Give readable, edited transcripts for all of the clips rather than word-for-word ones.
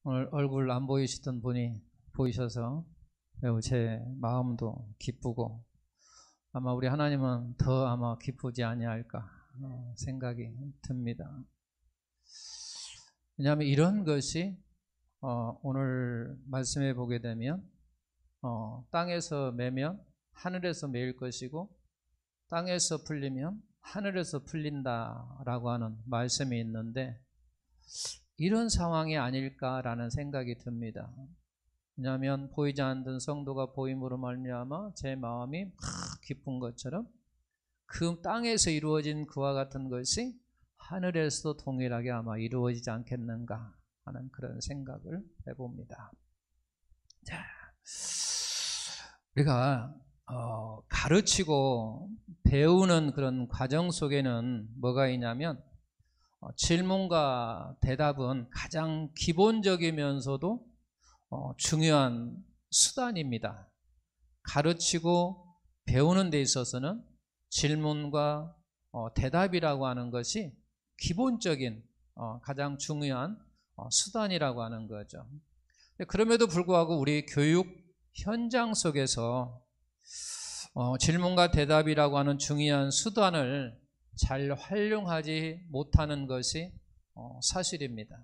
오늘 얼굴 안 보이시던 분이 보이셔서 매우 제 마음도 기쁘고 아마 우리 하나님은 더 아마 기쁘지 아니할까 생각이 듭니다. 왜냐하면 이런 것이 오늘 말씀해 보게 되면 땅에서 매면 하늘에서 매일 것이고 땅에서 풀리면 하늘에서 풀린다라고 하는 말씀이 있는데 이런 상황이 아닐까라는 생각이 듭니다. 왜냐하면 보이지 않던 성도가 보임으로 말미암아 제 마음이 기쁜 것처럼 그 땅에서 이루어진 그와 같은 것이 하늘에서도 동일하게 아마 이루어지지 않겠는가 하는 그런 생각을 해봅니다. 자, 우리가 가르치고 배우는 그런 과정 속에는 뭐가 있냐면 질문과 대답은 가장 기본적이면서도 중요한 수단입니다. 가르치고 배우는 데 있어서는 질문과 대답이라고 하는 것이 기본적인 가장 중요한 수단이라고 하는 거죠. 그럼에도 불구하고 우리 교육 현장 속에서 질문과 대답이라고 하는 중요한 수단을 잘 활용하지 못하는 것이 사실입니다.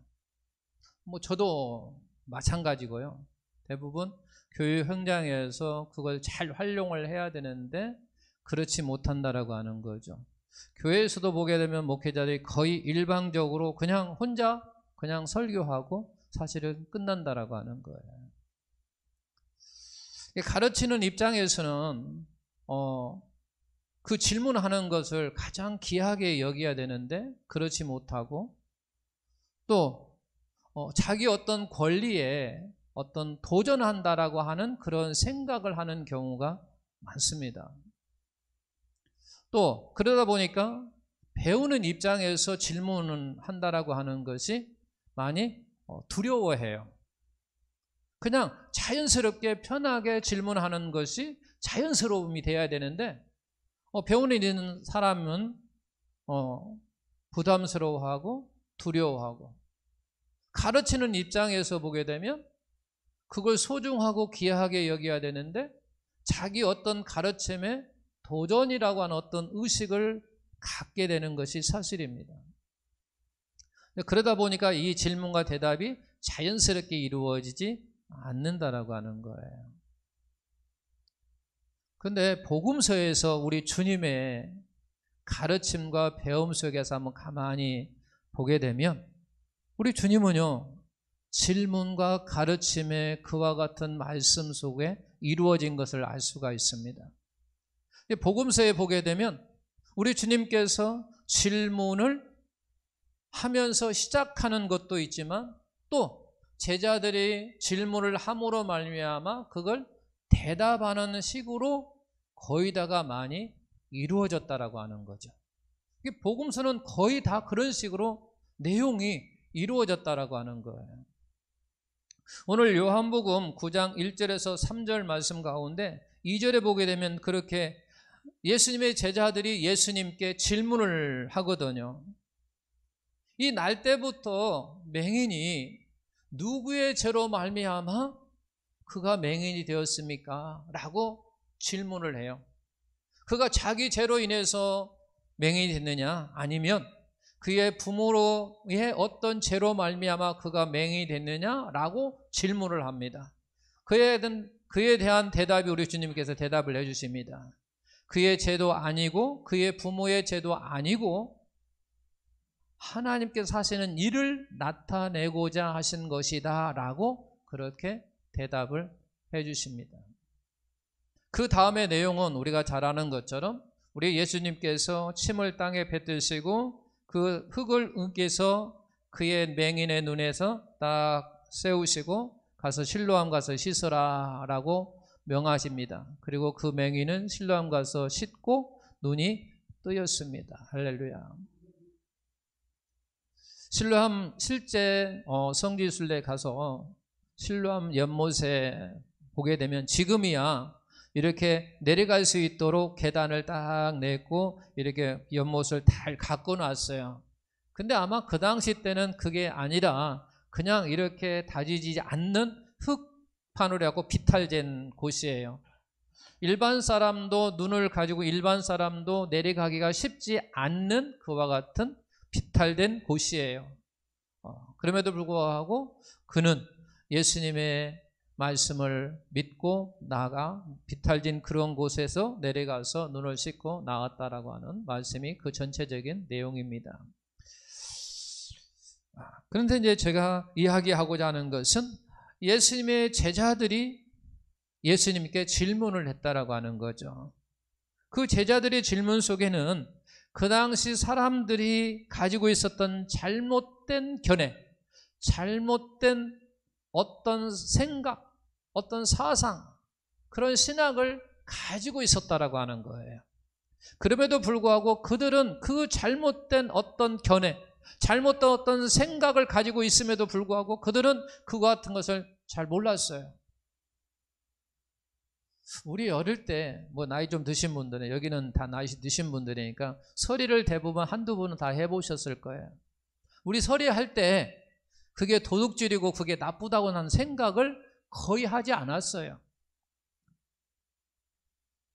저도 마찬가지고요. 대부분 교육 현장에서 그걸 잘 활용을 해야 되는데 그렇지 못한다라고 하는 거죠. 교회에서도 보게 되면 목회자들이 거의 일방적으로 그냥 혼자 그냥 설교하고 사실은 끝난다라고 하는 거예요. 가르치는 입장에서는 그 질문하는 것을 가장 귀하게 여겨야 되는데 그렇지 못하고 또 자기 어떤 권리에 어떤 도전한다라고 하는 그런 생각을 하는 경우가 많습니다. 또 그러다 보니까 배우는 입장에서 질문을 한다라고 하는 것이 많이 두려워해요. 그냥 자연스럽게 편하게 질문하는 것이 자연스러움이 돼야 되는데 배우는 있는 사람은 부담스러워하고 두려워하고 가르치는 입장에서 보게 되면 그걸 소중하고 귀하게 여겨야 되는데 자기 어떤 가르침에 도전이라고 하는 어떤 의식을 갖게 되는 것이 사실입니다. 그러다 보니까 이 질문과 대답이 자연스럽게 이루어지지 않는다라고 하는 거예요. 그런데 복음서에서 우리 주님의 가르침과 배움 속에서 한번 가만히 보게 되면 우리 주님은요 질문과 가르침의 그와 같은 말씀 속에 이루어진 것을 알 수가 있습니다. 복음서에 보게 되면 우리 주님께서 질문을 하면서 시작하는 것도 있지만 또 제자들이 질문을 함으로 말미암아 그걸 대답하는 식으로 거의 다가 많이 이루어졌다라고 하는 거죠. 복음서는 거의 다 그런 식으로 내용이 이루어졌다라고 하는 거예요. 오늘 요한복음 9장 1절에서 3절 말씀 가운데 2절에 보게 되면 그렇게 예수님의 제자들이 예수님께 질문을 하거든요. 이 날 때부터 맹인이 누구의 죄로 말미암아 그가 맹인이 되었습니까? 라고 질문을 해요. 그가 자기 죄로 인해서 맹인이 됐느냐? 아니면 그의 부모로의 어떤 죄로 말미암아 그가 맹인이 됐느냐? 라고 질문을 합니다. 그에 대한 대답이 우리 주님께서 대답을 해주십니다. 그의 죄도 아니고 그의 부모의 죄도 아니고 하나님께서 하시는 일을 나타내고자 하신 것이다 라고 그렇게 대답을 해주십니다. 그 다음의 내용은 우리가 잘 아는 것처럼 우리 예수님께서 침을 땅에 뱉으시고 그 흙을 으깨서 그의 맹인의 눈에서 딱 세우시고 가서 실로암 가서 씻으라 라고 명하십니다. 그리고 그 맹인은 실로암 가서 씻고 눈이 뜨였습니다. 할렐루야. 실로암 실제 성지순례 가서 실로암 연못에 보게 되면 지금이야 이렇게 내려갈 수 있도록 계단을 딱 냈고 이렇게 연못을 잘 가꿔 놨어요. 근데 아마 그 당시 때는 그게 아니라 그냥 이렇게 다지지 않는 흙판으로 비탈된 곳이에요. 일반 사람도 눈을 가지고 일반 사람도 내려가기가 쉽지 않는 그와 같은 비탈된 곳이에요. 그럼에도 불구하고 그는 예수님의 말씀을 믿고 나아가 비탈진 그런 곳에서 내려가서 눈을 씻고 나왔다라고 하는 말씀이 그 전체적인 내용입니다. 그런데 이제 제가 이야기하고자 하는 것은 예수님의 제자들이 예수님께 질문을 했다라고 하는 거죠. 그 제자들의 질문 속에는 그 당시 사람들이 가지고 있었던 잘못된 견해, 잘못된 어떤 생각, 어떤 사상, 그런 신학을 가지고 있었다라고 하는 거예요. 그럼에도 불구하고 그들은 그 잘못된 어떤 견해, 잘못된 어떤 생각을 가지고 있음에도 불구하고 그들은 그와 같은 것을 잘 몰랐어요. 우리 어릴 때 뭐 나이 좀 드신 분들은, 여기는 다 나이 드신 분들이니까 서리를 대부분 한두 번은 다 해보셨을 거예요. 우리 서리할 때 그게 도둑질이고 그게 나쁘다고 하는 생각을 거의 하지 않았어요.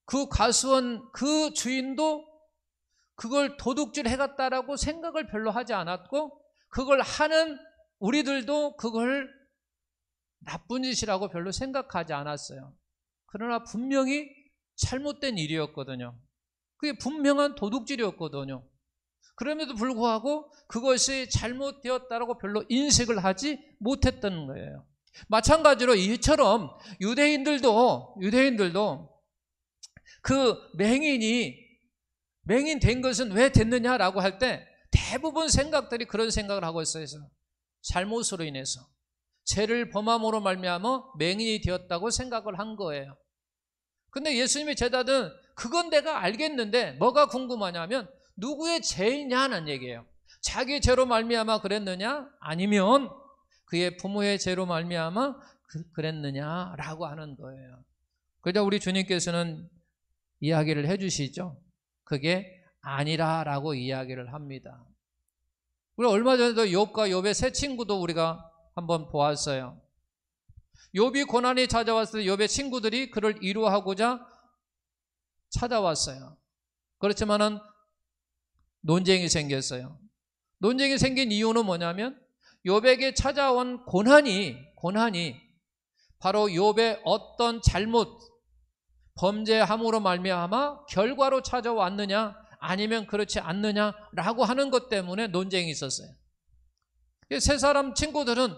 그 과수원 그 주인도 그걸 도둑질 해갔다라고 생각을 별로 하지 않았고, 그걸 하는 우리들도 그걸 나쁜 짓이라고 별로 생각하지 않았어요. 그러나 분명히 잘못된 일이었거든요. 그게 분명한 도둑질이었거든요. 그럼에도 불구하고 그것이 잘못되었다라고 별로 인식을 하지 못했던 거예요. 마찬가지로 이처럼 유대인들도 그 맹인 된 것은 왜 됐느냐라고 할 때 대부분 생각들이 그런 생각을 하고 있어요. 잘못으로 인해서 죄를 범함으로 말미암아 맹인이 되었다고 생각을 한 거예요. 근데 예수님의 제자들은 그건 내가 알겠는데 뭐가 궁금하냐면 누구의 죄이냐는 얘기예요. 자기 죄로 말미암아 그랬느냐, 아니면 그의 부모의 죄로 말미암아 그랬느냐라고 하는 거예요. 그러자 우리 주님께서는 이야기를 해주시죠. 그게 아니라라고 이야기를 합니다. 우리 얼마 전에도 욥과 욥의 세 친구도 우리가 한번 보았어요. 욥이 고난이 찾아왔을 때 욥의 친구들이 그를 위로하고자 찾아왔어요. 그렇지만은 논쟁이 생겼어요. 논쟁이 생긴 이유는 뭐냐면 욥에게 찾아온 고난이 바로 욥의 어떤 잘못, 범죄함으로 말미암아 결과로 찾아왔느냐 아니면 그렇지 않느냐라고 하는 것 때문에 논쟁이 있었어요. 세 사람 친구들은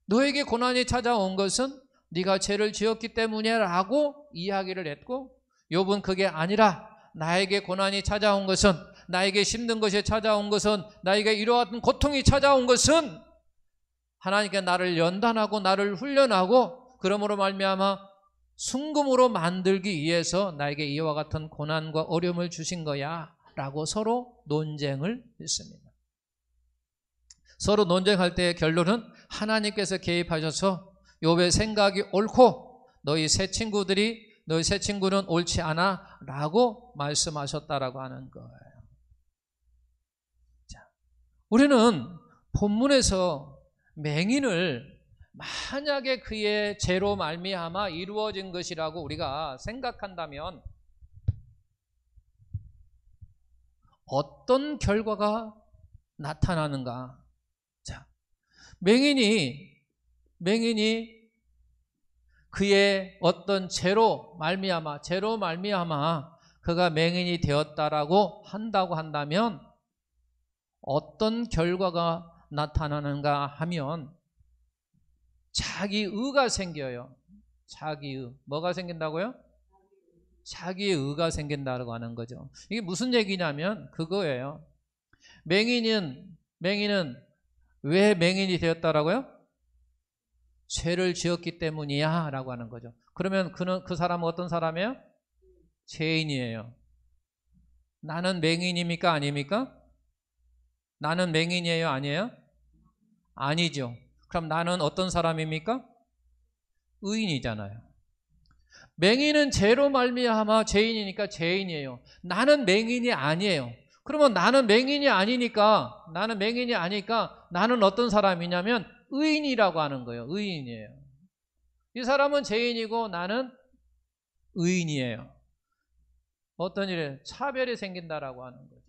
너에게 고난이 찾아온 것은 네가 죄를 지었기 때문이라고 이야기를 했고, 욥은 그게 아니라 나에게 고난이 찾아온 것은, 나에게 힘든 것이 찾아온 것은, 나에게 이러한 고통이 찾아온 것은 하나님께 나를 연단하고 나를 훈련하고 그러므로 말미암아 순금으로 만들기 위해서 나에게 이와 같은 고난과 어려움을 주신 거야 라고 서로 논쟁을 했습니다. 서로 논쟁할 때의 결론은 하나님께서 개입하셔서 욥의 생각이 옳고 너희 세 친구는 옳지 않아 라고 말씀하셨다라고 하는 거예요. 자, 우리는 본문에서 맹인을 만약에 그의 죄로 말미암아 이루어진 것이라고 우리가 생각한다면 어떤 결과가 나타나는가? 자, 맹인이 그의 어떤 죄로 말미암아 그가 맹인이 되었다라고 한다고 한다면 어떤 결과가 나타나는가 하면 자기의가 생겨요. 자기의. 뭐가 생긴다고요? 자기의가 생긴다고 하는 거죠. 이게 무슨 얘기냐면 그거예요. 맹인은 왜 맹인이 되었다라고요? 죄를 지었기 때문이야 라고 하는 거죠. 그러면 그 사람은 어떤 사람이에요? 죄인이에요. 나는 맹인입니까? 아닙니까? 나는 맹인이에요? 아니에요? 아니죠. 그럼 나는 어떤 사람입니까? 의인이잖아요. 맹인은 죄로 말미암아 죄인이니까 죄인이에요. 나는 맹인이 아니에요. 그러면 나는 맹인이 아니니까 나는 어떤 사람이냐면 의인이라고 하는 거예요. 의인이에요. 이 사람은 죄인이고 나는 의인이에요. 어떤 일에 차별이 생긴다라고 하는 거죠.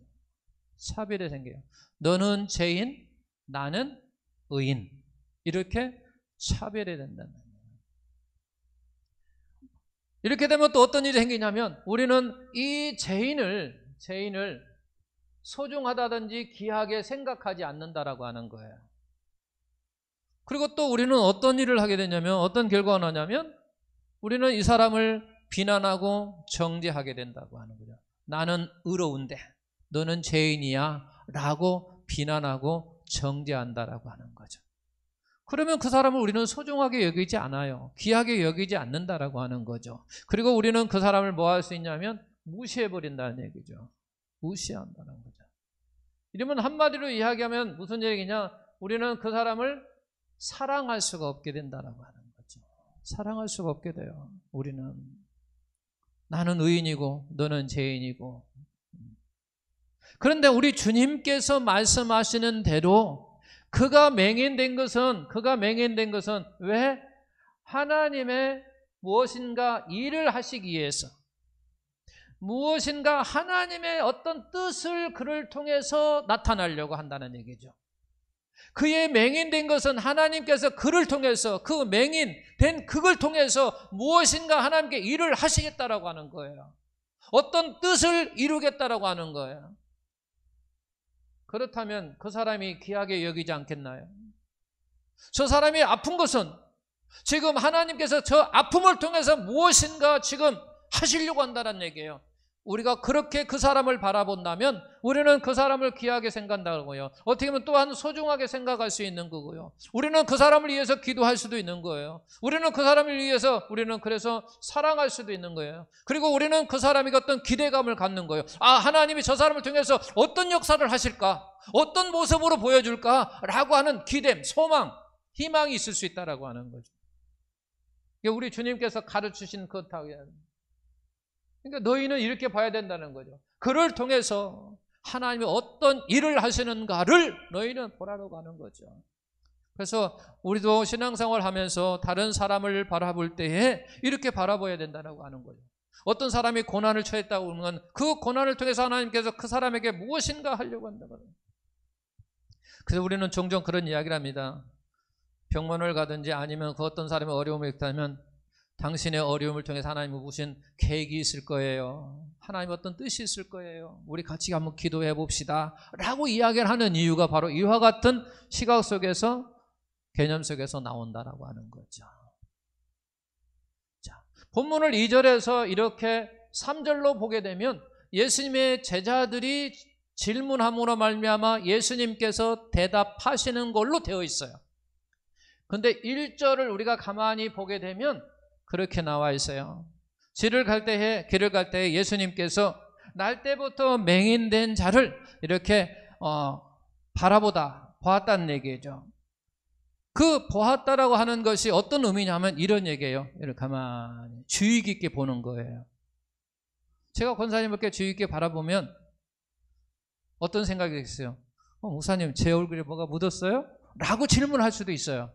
차별이 생겨요. 너는 죄인, 나는 의인. 이렇게 차별이 된다는 거예요. 이렇게 되면 또 어떤 일이 생기냐면 우리는 이 죄인을 소중하다든지 귀하게 생각하지 않는다라고 하는 거예요. 그리고 또 우리는 어떤 일을 하게 되냐면 어떤 결과가 나냐면 우리는 이 사람을 비난하고 정죄하게 된다고 하는 거죠. 나는 의로운데 너는 죄인이야 라고 비난하고 정죄한다라고 하는 거죠. 그러면 그 사람을 우리는 소중하게 여기지 않아요. 귀하게 여기지 않는다라고 하는 거죠. 그리고 우리는 그 사람을 뭐 할 수 있냐면 무시해버린다는 얘기죠. 무시한다는 거죠. 이러면 한마디로 이야기하면 무슨 얘기냐? 우리는 그 사람을 사랑할 수가 없게 된다라고 하는 거죠. 사랑할 수가 없게 돼요. 우리는 나는 의인이고 너는 죄인이고. 그런데 우리 주님께서 말씀하시는 대로 그가 맹인된 것은 왜? 하나님의 무엇인가 일을 하시기 위해서, 무엇인가 하나님의 어떤 뜻을 그를 통해서 나타나려고 한다는 얘기죠. 그의 맹인된 것은 하나님께서 그를 통해서, 그 맹인된 그걸 통해서 무엇인가 하나님께 일을 하시겠다라고 하는 거예요. 어떤 뜻을 이루겠다라고 하는 거예요. 그렇다면 그 사람이 귀하게 여기지 않겠나요? 저 사람이 아픈 것은 지금 하나님께서 저 아픔을 통해서 무엇인가 지금 하시려고 한다는 얘기예요. 우리가 그렇게 그 사람을 바라본다면 우리는 그 사람을 귀하게 생각한다고요. 어떻게 보면 또한 소중하게 생각할 수 있는 거고요. 우리는 그 사람을 위해서 기도할 수도 있는 거예요. 우리는 그 사람을 위해서 우리는 그래서 사랑할 수도 있는 거예요. 그리고 우리는 그 사람에게 어떤 기대감을 갖는 거예요. 하나님이 저 사람을 통해서 어떤 역사를 하실까? 어떤 모습으로 보여줄까? 라고 하는 기대, 소망, 희망이 있을 수 있다라고 하는 거죠. 우리 주님께서 가르치신 그렇다고 해야 합니다. 그러니까 너희는 이렇게 봐야 된다는 거죠. 그를 통해서 하나님이 어떤 일을 하시는가를 너희는 보라고 하는 거죠. 그래서 우리도 신앙생활 하면서 다른 사람을 바라볼 때에 이렇게 바라봐야 된다고 하는 거죠. 어떤 사람이 고난을 처했다고 하면 그 고난을 통해서 하나님께서 그 사람에게 무엇인가 하려고 한다고 합니다. 그래서 우리는 종종 그런 이야기를 합니다. 병원을 가든지 아니면 그 어떤 사람이 어려움을 겪다면 당신의 어려움을 통해서 하나님이 무슨 계획이 있을 거예요. 하나님 어떤 뜻이 있을 거예요. 우리 같이 한번 기도해 봅시다 라고 이야기를 하는 이유가 바로 이와 같은 시각 속에서, 개념 속에서 나온다라고 하는 거죠. 자, 본문을 2절에서 이렇게 3절로 보게 되면 예수님의 제자들이 질문함으로 말미암아 예수님께서 대답하시는 걸로 되어 있어요. 그런데 1절을 우리가 가만히 보게 되면 그렇게 나와 있어요. 길을 갈 때에 예수님께서 날 때부터 맹인된 자를 이렇게 보았다는 얘기죠. 그 보았다라고 하는 것이 어떤 의미냐면 이런 얘기예요. 이렇게 가만히 주의 깊게 보는 거예요. 제가 권사님께 주의 깊게 바라보면 어떤 생각이 있어요? 목사님 제 얼굴에 뭐가 묻었어요? 라고 질문할 수도 있어요.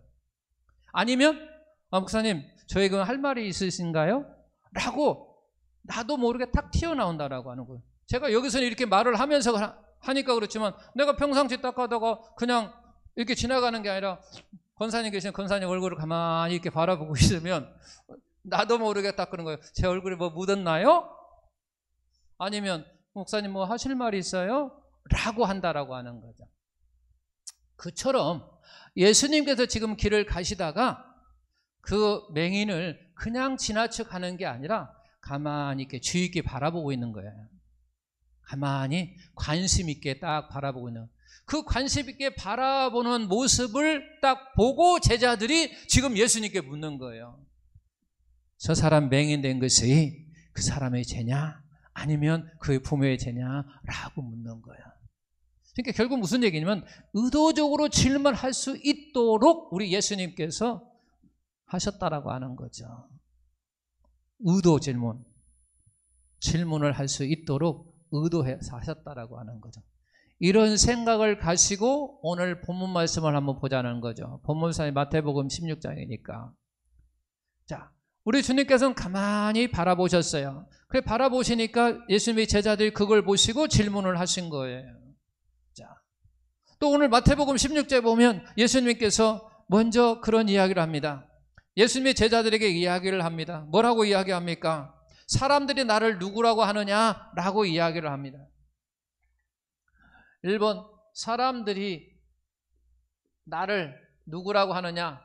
아니면 목사님 저에게 할 말이 있으신가요? 라고 나도 모르게 탁 튀어나온다라고 하는 거예요. 제가 여기서는 이렇게 말을 하면서 하니까 그렇지만 내가 평상시 딱 하다가 그냥 이렇게 지나가는 게 아니라 권사님 계신 권사님 얼굴을 가만히 이렇게 바라보고 있으면 나도 모르게 딱 그런 거예요. 제 얼굴에 뭐 묻었나요? 아니면 목사님 뭐 하실 말이 있어요? 라고 한다라고 하는 거죠. 그처럼 예수님께서 지금 길을 가시다가 그 맹인을 그냥 지나쳐 가는 게 아니라 가만히 이렇게 주의 있게 바라보고 있는 거예요. 가만히 관심 있게 딱 바라보고 있는, 그 관심 있게 바라보는 모습을 딱 보고 제자들이 지금 예수님께 묻는 거예요. 저 사람 맹인된 것이 그 사람의 죄냐 아니면 그의 부모의 죄냐 라고 묻는 거예요. 그러니까 결국 무슨 얘기냐면 의도적으로 질문할 수 있도록 우리 예수님께서 하셨다라고 하는 거죠. 의도 질문을 할 수 있도록 의도해서 하셨다라고 하는 거죠. 이런 생각을 가지고 오늘 본문 말씀을 한번 보자는 거죠. 본문상이 마태복음 16장이니까. 자, 우리 주님께서는 가만히 바라보셨어요. 그래 바라보시니까 예수님의 제자들이 그걸 보시고 질문을 하신 거예요. 자, 또 오늘 마태복음 16장에 보면 예수님께서 먼저 그런 이야기를 합니다. 예수님의 제자들에게 이야기를 합니다. 뭐라고 이야기합니까? 사람들이 나를 누구라고 하느냐라고 이야기를 합니다. 1번, 사람들이 나를 누구라고 하느냐?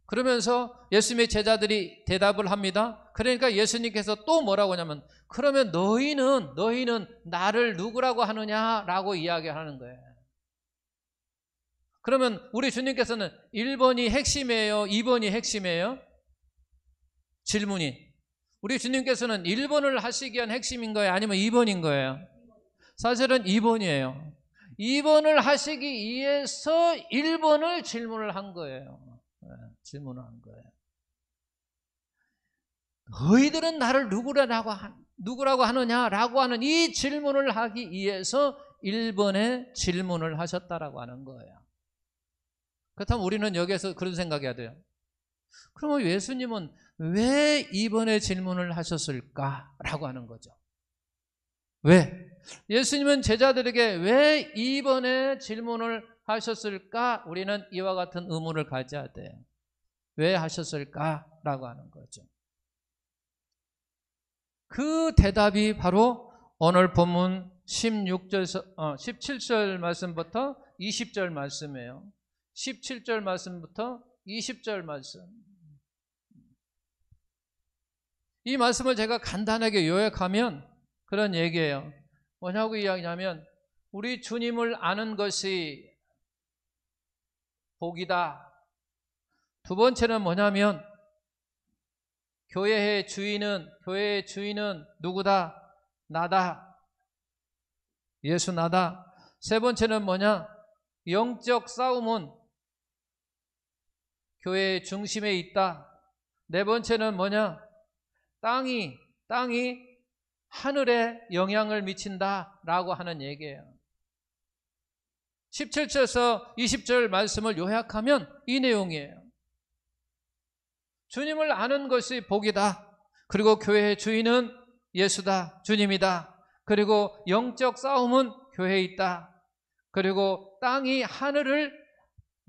그러면서 예수님의 제자들이 대답을 합니다. 그러니까 예수님께서 또 뭐라고 하냐면, 그러면 너희는 나를 누구라고 하느냐라고 이야기하는 거예요. 그러면 우리 주님께서는 1번이 핵심이에요? 2번이 핵심이에요? 질문이. 우리 주님께서는 1번을 하시기 위한 핵심인 거예요? 아니면 2번인 거예요? 사실은 2번이에요. 2번을 하시기 위해서 1번을 질문을 한 거예요. 질문을 한 거예요. 너희들은 나를 누구라고 하느냐라고 하는 이 질문을 하기 위해서 1번의 질문을 하셨다라고 하는 거예요. 그렇다면 우리는 여기에서 그런 생각해야 돼요. 그러면 예수님은 왜 2번의 질문을 하셨을까라고 하는 거죠. 왜? 예수님은 제자들에게 왜 2번의 질문을 하셨을까? 우리는 이와 같은 의문을 가져야 돼요. 왜 하셨을까라고 하는 거죠. 그 대답이 바로 오늘 본문 17절 말씀부터 20절 말씀이에요. 17절 말씀부터 20절 말씀. 이 말씀을 제가 간단하게 요약하면 그런 얘기예요. 뭐냐고 이야기하면 우리 주님을 아는 것이 복이다. 두 번째는 뭐냐면 교회의 주인은 누구다? 나다. 예수 나다. 세 번째는 뭐냐? 영적 싸움은 교회의 중심에 있다. 네 번째는 뭐냐? 땅이 하늘에 영향을 미친다라고 하는 얘기예요. 17절에서 20절 말씀을 요약하면 이 내용이에요. 주님을 아는 것이 복이다. 그리고 교회의 주인은 예수다. 주님이다. 그리고 영적 싸움은 교회에 있다. 그리고 땅이 하늘을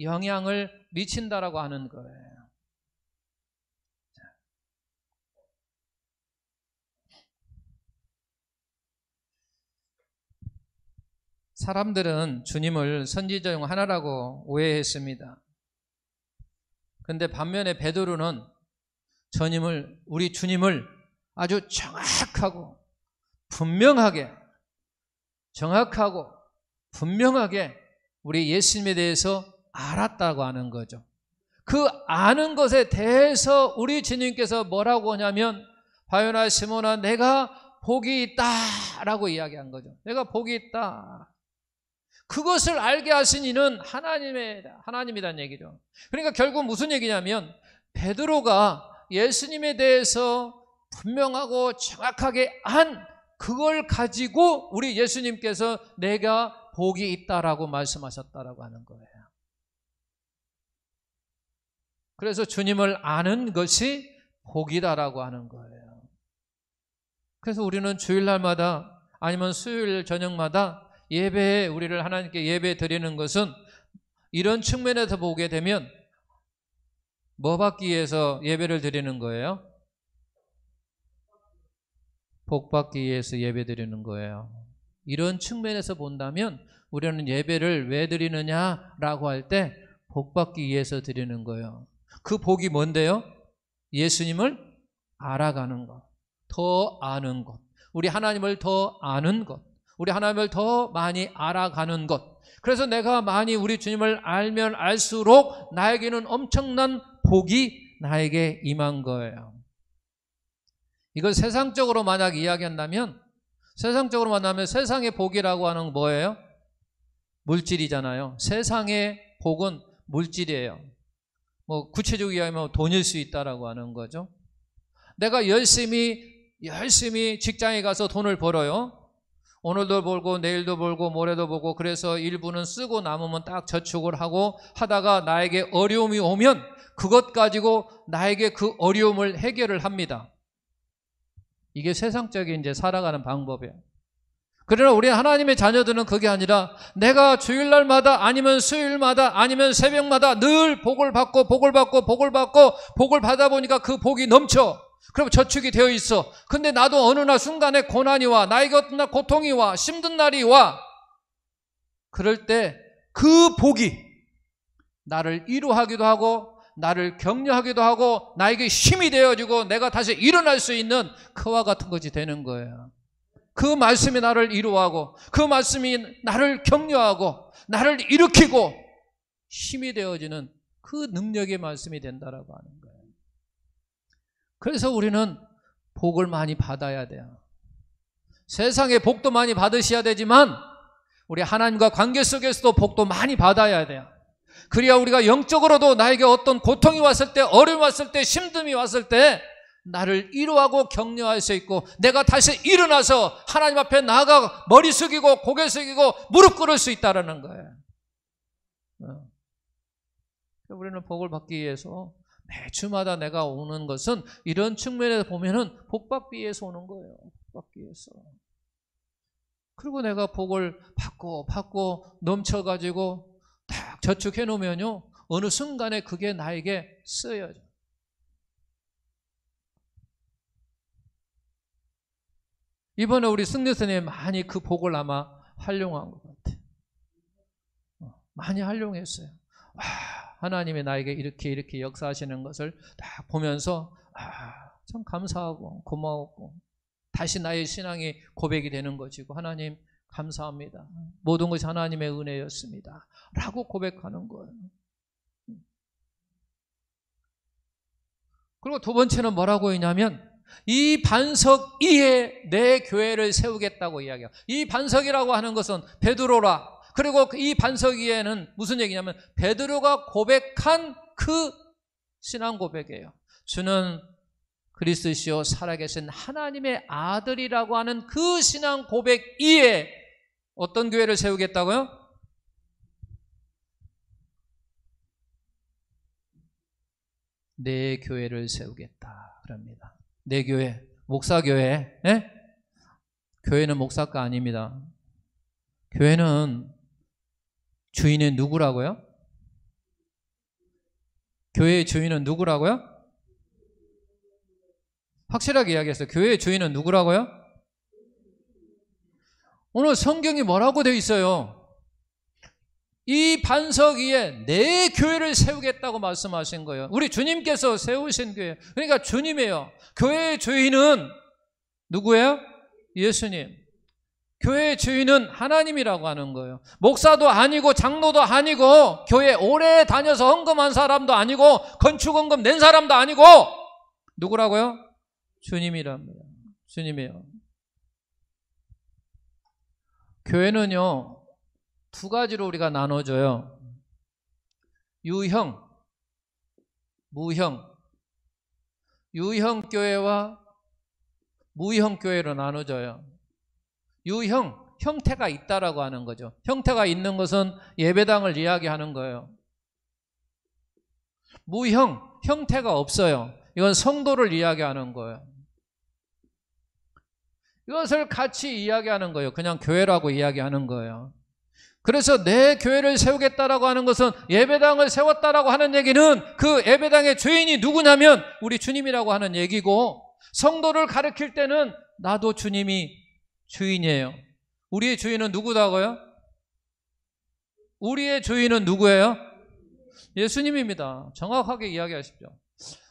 영향을 미친다라고 하는 거예요. 사람들은 주님을 선지자 중 하나라고 오해했습니다. 그런데 반면에 베드로는 우리 주님을 아주 정확하고 분명하게 우리 예수님에 대해서 알았다고 하는 거죠. 그 아는 것에 대해서 우리 주님께서 뭐라고 하냐면 바요나 시몬아 내가 복이 있다라고 이야기한 거죠. 내가 복이 있다. 그것을 알게 하신 이는 하나님이라는 얘기죠. 그러니까 결국 무슨 얘기냐면 베드로가 예수님에 대해서 분명하고 정확하게 안 그걸 가지고 우리 예수님께서 내가 복이 있다라고 말씀하셨다라고 하는 거예요. 그래서 주님을 아는 것이 복이다라고 하는 거예요. 그래서 우리는 주일날마다 아니면 수요일 저녁마다 예배에 우리를 하나님께 예배 드리는 것은 이런 측면에서 보게 되면 뭐 받기 위해서 예배를 드리는 거예요? 복 받기 위해서 예배 드리는 거예요. 이런 측면에서 본다면 우리는 예배를 왜 드리느냐라고 할 때 복 받기 위해서 드리는 거예요. 그 복이 뭔데요? 예수님을 알아가는 것, 더 아는 것, 우리 하나님을 더 아는 것, 우리 하나님을 더 많이 알아가는 것. 그래서 내가 많이 우리 주님을 알면 알수록 나에게는 엄청난 복이 나에게 임한 거예요. 이걸 세상적으로 만약 이야기한다면 세상의 복이라고 하는 건 뭐예요? 물질이잖아요. 세상의 복은 물질이에요. 뭐 구체적으로 이야기하면 돈일 수 있다라고 하는 거죠. 내가 열심히 직장에 가서 돈을 벌어요. 오늘도 벌고 내일도 벌고 모레도 벌고 그래서 일부는 쓰고 남으면 딱 저축을 하고 하다가 나에게 어려움이 오면 그것 가지고 나에게 그 어려움을 해결을 합니다. 이게 세상적인 이제 살아가는 방법이에요. 그러나 우리 하나님의 자녀들은 그게 아니라 내가 주일날마다 아니면 수요일마다 아니면 새벽마다 늘 복을 받고 복을 받고 복을 받고 복을 받아 보니까 그 복이 넘쳐. 그럼 저축이 되어 있어. 근데 나도 어느 날 순간에 고난이 와, 나에게 어떤 날 고통이 와, 힘든 날이 와. 그럴 때 그 복이 나를 위로하기도 하고 나를 격려하기도 하고 나에게 힘이 되어지고 내가 다시 일어날 수 있는 그와 같은 것이 되는 거예요. 그 말씀이 나를 위로하고 그 말씀이 나를 격려하고 나를 일으키고 힘이 되어지는 그 능력의 말씀이 된다라고 하는 거예요. 그래서 우리는 복을 많이 받아야 돼요. 세상의 복도 많이 받으셔야 되지만 우리 하나님과 관계 속에서도 복도 많이 받아야 돼요. 그래야 우리가 영적으로도 나에게 어떤 고통이 왔을 때, 어려움이 왔을 때, 힘듦이 왔을 때 나를 위로하고 격려할 수 있고 내가 다시 일어나서 하나님 앞에 나아가 머리 숙이고 고개 숙이고 무릎 꿇을 수 있다는 거예요. 우리는 복을 받기 위해서 매주마다 내가 오는 것은 이런 측면에서 보면은 복 받기 위해서 오는 거예요. 복 받기 위해서. 그리고 내가 복을 받고 넘쳐가지고 딱 저축해 놓으면요 어느 순간에 그게 나에게 쓰여져. 이번에 우리 승려선생님이 많이 그 복을 아마 활용한 것 같아요. 많이 활용했어요. 하나님이 나에게 이렇게 역사하시는 것을 딱 보면서 참 감사하고 고마웠고 다시 나의 신앙이 고백이 되는 것이고 하나님 감사합니다. 모든 것이 하나님의 은혜였습니다. 라고 고백하는 거예요. 그리고 두 번째는 뭐라고 했냐면 이 반석 위에 내 교회를 세우겠다고 이야기해요. 이 반석이라고 하는 것은 베드로라. 그리고 이 반석 위에는 무슨 얘기냐면 베드로가 고백한 그 신앙 고백이에요. 주는 그리스도시요 살아계신 하나님의 아들이라고 하는 그 신앙 고백 위에 어떤 교회를 세우겠다고요? 내 교회를 세우겠다 그럽니다. 내 교회, 목사교회. 네? 교회는 목사가 아닙니다. 교회는 주인은 누구라고요? 교회의 주인은 누구라고요? 확실하게 이야기했어요. 교회의 주인은 누구라고요? 오늘 성경이 뭐라고 되어 있어요? 이 반석 위에 내 교회를 세우겠다고 말씀하신 거예요. 우리 주님께서 세우신 교회. 그러니까 주님이에요. 교회의 주인은 누구예요? 예수님. 교회의 주인은 하나님이라고 하는 거예요. 목사도 아니고 장로도 아니고 교회 오래 다녀서 헌금한 사람도 아니고 건축헌금 낸 사람도 아니고 누구라고요? 주님이랍니다. 주님이에요. 교회는요 두 가지로 우리가 나눠줘요. 유형, 무형. 유형 교회와 무형 교회로 나눠져요. 유형, 형태가 있다라고 하는 거죠. 형태가 있는 것은 예배당을 이야기하는 거예요. 무형, 형태가 없어요. 이건 성도를 이야기하는 거예요. 이것을 같이 이야기하는 거예요. 그냥 교회라고 이야기하는 거예요. 그래서 내 교회를 세우겠다라고 하는 것은 예배당을 세웠다라고 하는 얘기는 그 예배당의 주인이 누구냐면 우리 주님이라고 하는 얘기고 성도를 가르칠 때는 나도 주님이 주인이에요. 우리의 주인은 누구다고요? 우리의 주인은 누구예요? 예수님입니다. 정확하게 이야기하십시오.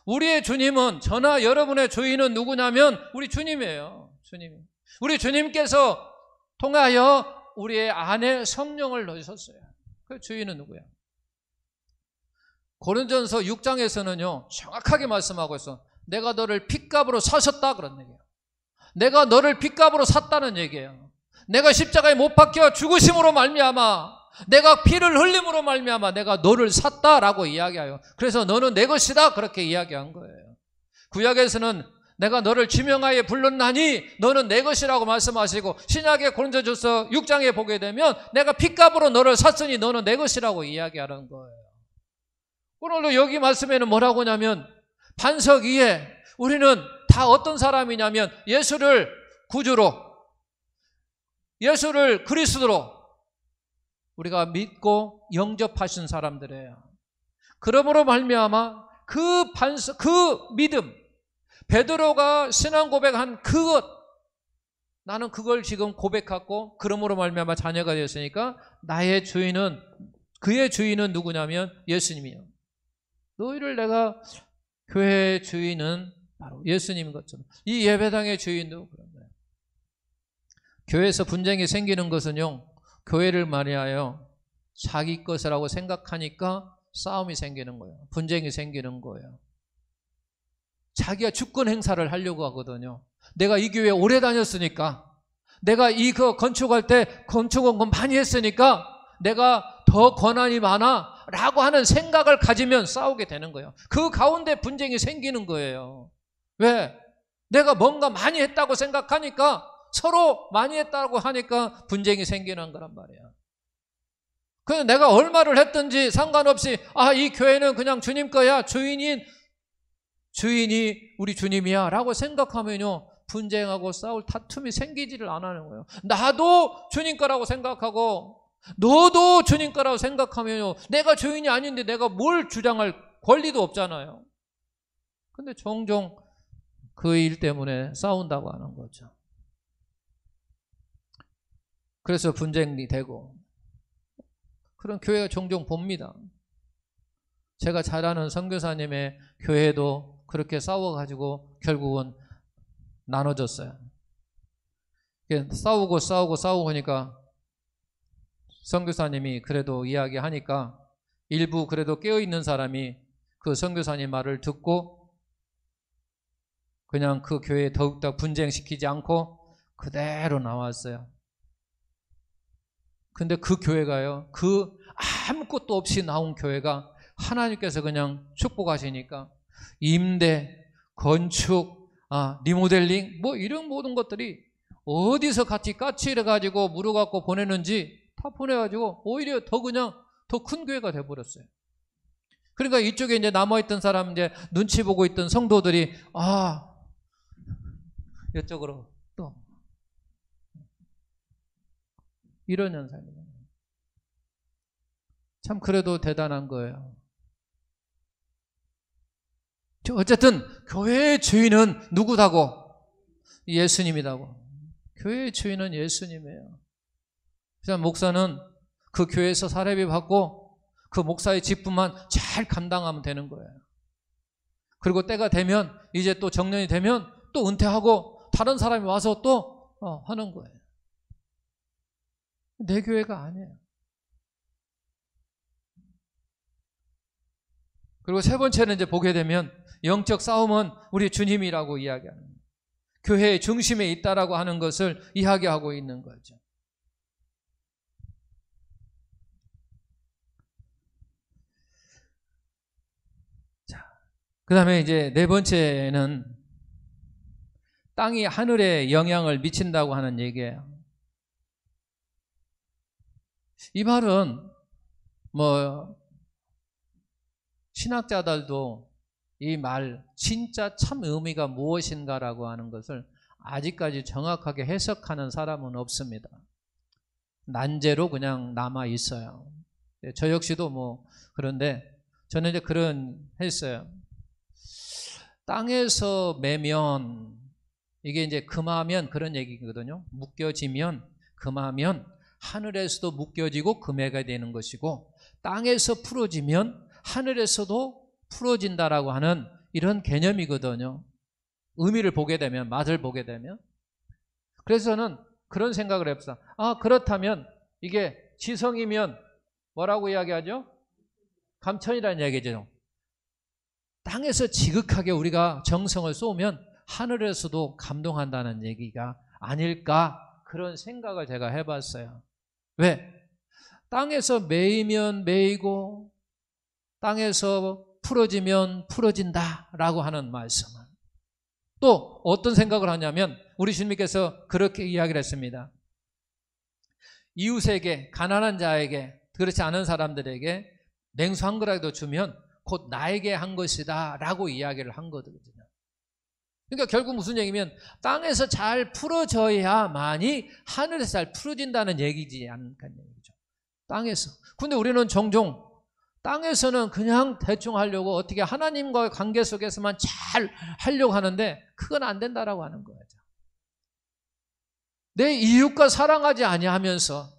우리의 주님은 저나 여러분의 주인은 누구냐면 우리 주님이에요. 주님. 우리 주님께서 통하여 우리의 안에 성령을 넣으셨어요. 그 주인은 누구야? 고린도전서 6장에서는요 정확하게 말씀하고 있어. 내가 너를 핏값으로 사셨다 그런 얘기예요. 내가 너를 핏값으로 샀다는 얘기예요. 내가 십자가에 못 박혀 죽으심으로 말미암아 내가 피를 흘림으로 말미암아 내가 너를 샀다라고 이야기해요. 그래서 너는 내 것이다 그렇게 이야기한 거예요. 구약에서는 내가 너를 지명하여 불렀나니 너는 내 것이라고 말씀하시고, 신약의 고린도전서 6장에 보게 되면 내가 핏값으로 너를 샀으니 너는 내 것이라고 이야기하는 거예요. 오늘도 여기 말씀에는 뭐라고 하냐면, 반석 위에 우리는 다 어떤 사람이냐면 예수를 구주로, 예수를 그리스도로 우리가 믿고 영접하신 사람들이에요. 그러므로 말미암아 그 반석, 그 믿음, 베드로가 신앙 고백한 그것, 나는 그걸 지금 고백하고 그러므로 말미암아 자녀가 되었으니까 나의 주인은, 그의 주인은 누구냐면 예수님이요. 너희를 내가, 교회의 주인은 바로 예수님인 것처럼 이 예배당의 주인도 그런 거예요. 교회에서 분쟁이 생기는 것은요, 교회를 말이하여 자기 것이라고 생각하니까 싸움이 생기는 거예요. 분쟁이 생기는 거예요. 자기가 주권 행사를 하려고 하거든요. 내가 이 교회에 오래 다녔으니까, 내가 이거 건축할 때 건축원금 많이 했으니까 내가 더 권한이 많아 라고 하는 생각을 가지면 싸우게 되는 거예요. 그 가운데 분쟁이 생기는 거예요. 왜? 내가 뭔가 많이 했다고 생각하니까, 서로 많이 했다고 하니까 분쟁이 생기는 거란 말이야. 그래서 내가 얼마를 했든지 상관없이, 이 교회는 그냥 주님 거야, 주인이 우리 주님이야 라고 생각하면요, 분쟁하고 싸울 다툼이 생기지를 않는 거예요. 나도 주님 거라고 생각하고 너도 주님 거라고 생각하면요, 내가 주인이 아닌데 내가 뭘 주장할 권리도 없잖아요. 근데 종종 그 일 때문에 싸운다고 하는 거죠. 그래서 분쟁이 되고, 그런 교회가 종종 봅니다. 제가 잘 아는 선교사님의 교회도 그렇게 싸워가지고 결국은 나눠졌어요. 싸우고 하니까 선교사님이 그래도 이야기하니까 일부 그래도 깨어있는 사람이 그 선교사님 말을 듣고 그냥 그 교회에 더욱더 분쟁시키지 않고 그대로 나왔어요. 근데 그 교회가요, 그 아무것도 없이 나온 교회가 하나님께서 그냥 축복하시니까 임대, 건축, 리모델링 뭐 이런 모든 것들이 어디서 같이 까칠해가지고 물어갖고 보내는지 다 보내가지고 오히려 더 그냥 더 큰 교회가 돼버렸어요. 그러니까 이쪽에 이제 남아있던 사람, 이제 눈치 보고 있던 성도들이 이쪽으로 또 이런 현상이에요. 참 그래도 대단한 거예요. 어쨌든 교회의 주인은 누구다고? 예수님이라고. 교회의 주인은 예수님이에요. 그래서 목사는 그 교회에서 사례비 받고 그 목사의 직분만 잘 감당하면 되는 거예요. 그리고 때가 되면, 이제 또 정년이 되면 또 은퇴하고 다른 사람이 와서 또 하는 거예요. 내 교회가 아니에요. 그리고 세 번째는 이제 보게 되면 영적 싸움은 우리 주님이라고 이야기하는 거예요. 교회의 중심에 있다라고 하는 것을 이야기하고 있는 거죠. 자, 그 다음에 이제 네 번째는 땅이 하늘에 영향을 미친다고 하는 얘기예요. 이 말은 신학자들도 이 말 진짜 참 의미가 무엇인가라고 하는 것을 아직까지 정확하게 해석하는 사람은 없습니다. 난제로 그냥 남아 있어요. 저 역시도 그런데 저는 이제 했어요. 땅에서 매면, 이게 이제 금하면 그런 얘기거든요. 묶여지면, 금하면 하늘에서도 묶여지고 금해가 되는 것이고, 땅에서 풀어지면 하늘에서도 풀어진다라고 하는 이런 개념이거든요. 의미를 보게 되면, 맛을 보게 되면. 그래서 저는 그런 생각을 해봅시다. 그렇다면 이게 지성이면 뭐라고 이야기하죠? 감천이라는 얘기죠. 땅에서 지극하게 우리가 정성을 쏟으면 하늘에서도 감동한다는 얘기가 아닐까, 그런 생각을 제가 해봤어요. 왜? 땅에서 매이면 매이고 땅에서 풀어지면 풀어진다라고 하는 말씀은 또 어떤 생각을 하냐면 우리 주님께서 그렇게 이야기를 했습니다. 이웃에게, 가난한 자에게, 그렇지 않은 사람들에게 냉수 한 그릇이라도 주면 곧 나에게 한 것이다 라고 이야기를 한 거거든요. 그러니까 결국 무슨 얘기면 땅에서 잘 풀어져야만이 하늘에서 잘 풀어진다는 얘기지 않을까 얘기죠. 땅에서. 근데 우리는 종종 땅에서는 그냥 대충 하려고 어떻게 하나님과의 관계 속에서만 잘 하려고 하는데 그건 안 된다라고 하는 거죠. 내 이웃과 사랑하지 아니하면서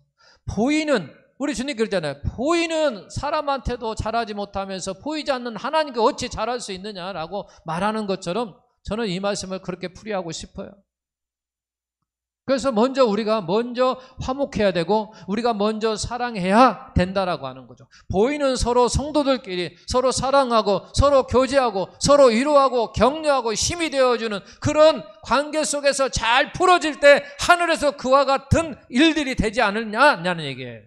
보이는, 우리 주님 그러잖아요. 보이는 사람한테도 잘하지 못하면서 보이지 않는 하나님께 어찌 잘할 수 있느냐라고 말하는 것처럼 저는 이 말씀을 그렇게 풀이하고 싶어요. 그래서 우리가 먼저 화목해야 되고 우리가 먼저 사랑해야 된다라고 하는 거죠. 보이는 서로 성도들끼리 서로 사랑하고 서로 교제하고 서로 위로하고 격려하고 힘이 되어주는 그런 관계 속에서 잘 풀어질 때 하늘에서 그와 같은 일들이 되지 않느냐는 얘기예요.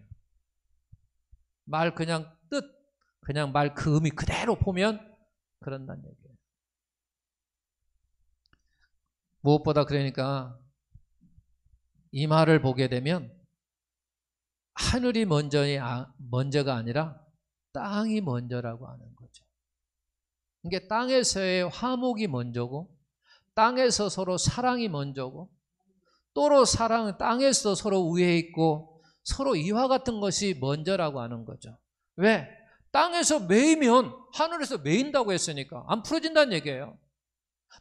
말 그냥 뜻, 그냥 말 그 의미 그대로 보면 그런다는 얘기예요. 무엇보다 그러니까 이 말을 보게 되면 하늘이 먼저가 아니라 땅이 먼저라고 하는 거죠. 이게 땅에서의 화목이 먼저고 땅에서 서로 사랑이 먼저고 또로 사랑은 땅에서 서로 우애 있고 서로 이와 같은 것이 먼저라고 하는 거죠. 왜? 땅에서 매이면 하늘에서 매인다고 했으니까 안 풀어진다는 얘기예요.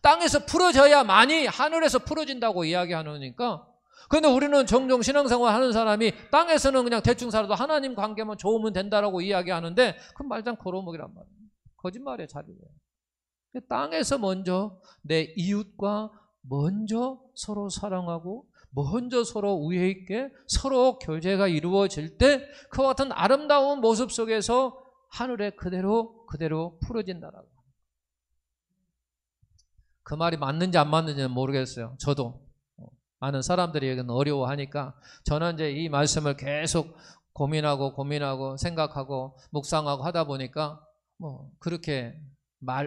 땅에서 풀어져야만이 하늘에서 풀어진다고 이야기하니까. 그런데 우리는 종종 신앙생활 하는 사람이 땅에서는 그냥 대충 살아도 하나님 관계만 좋으면 된다라고 이야기하는데 그건 말장 거로먹이란 말이에요. 거짓말이에요. 자리예요. 땅에서 먼저 내 이웃과 먼저 서로 사랑하고 먼저 서로 우애 있게 서로 교제가 이루어질 때 그와 같은 아름다운 모습 속에서 하늘에 그대로 풀어진다라고. 그 말이 맞는지 안 맞는지는 모르겠어요. 저도 많은 사람들이 여기는 어려워하니까 저는 이제 이 말씀을 계속 고민하고 생각하고 묵상하고 하다 보니까 그렇게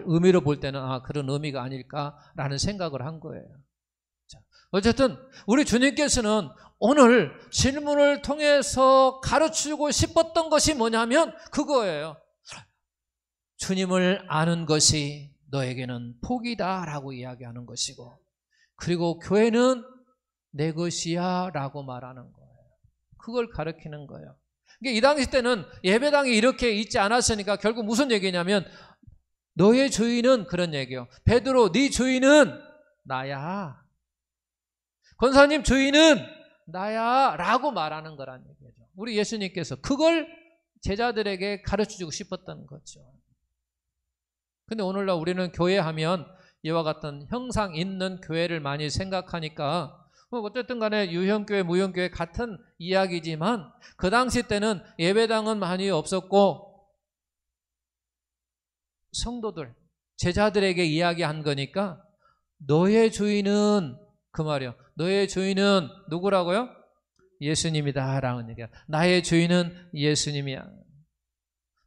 의미로 볼 때는 그런 의미가 아닐까라는 생각을 한 거예요. 자, 어쨌든 우리 주님께서는 오늘 질문을 통해서 가르치고 싶었던 것이 뭐냐면 그거예요. 주님을 아는 것이 너에게는 복이다라고 이야기하는 것이고 그리고 교회는 내 것이야 라고 말하는 거예요. 그걸 가르치는 거예요. 이 당시 때는 예배당이 이렇게 있지 않았으니까 결국 무슨 얘기냐면 너의 주인은 그런 얘기예요. 베드로 네 주인은 나야. 권사님 주인은 나야 라고 말하는 거란 얘기죠. 우리 예수님께서 그걸 제자들에게 가르쳐주고 싶었던 거죠. 근데 오늘날 우리는 교회하면 이와 같은 형상 있는 교회를 많이 생각하니까 어쨌든 간에 유형교회, 무형교회 같은 이야기지만 그 당시 때는 예배당은 많이 없었고 성도들, 제자들에게 이야기한 거니까 너의 주인은 그 말이요. 너의 주인은 누구라고요? 예수님이다 라는 얘기야. 나의 주인은 예수님이야.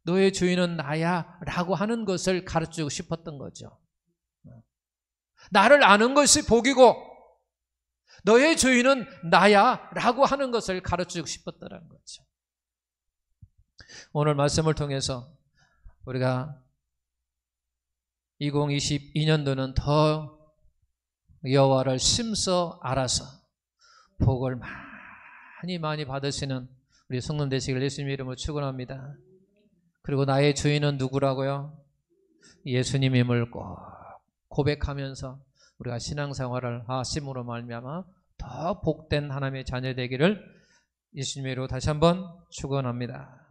너의 주인은 나야 라고 하는 것을 가르치고 싶었던 거죠. 나를 아는 것이 복이고 너의 주인은 나야 라고 하는 것을 가르치고 싶었다는 거죠. 오늘 말씀을 통해서 우리가 2022년도는 더 여호와를 심써 알아서 복을 많이 받으시는 우리 성도 되시길 예수님의 이름으로 축원합니다. 그리고 나의 주인은 누구라고요? 예수님임을 꼭 고백하면서 우리가 신앙생활을 하심으로 말미암아 더 복된 하나님의 자녀 되기를 예수님의 이름으로 다시 한번 축원합니다.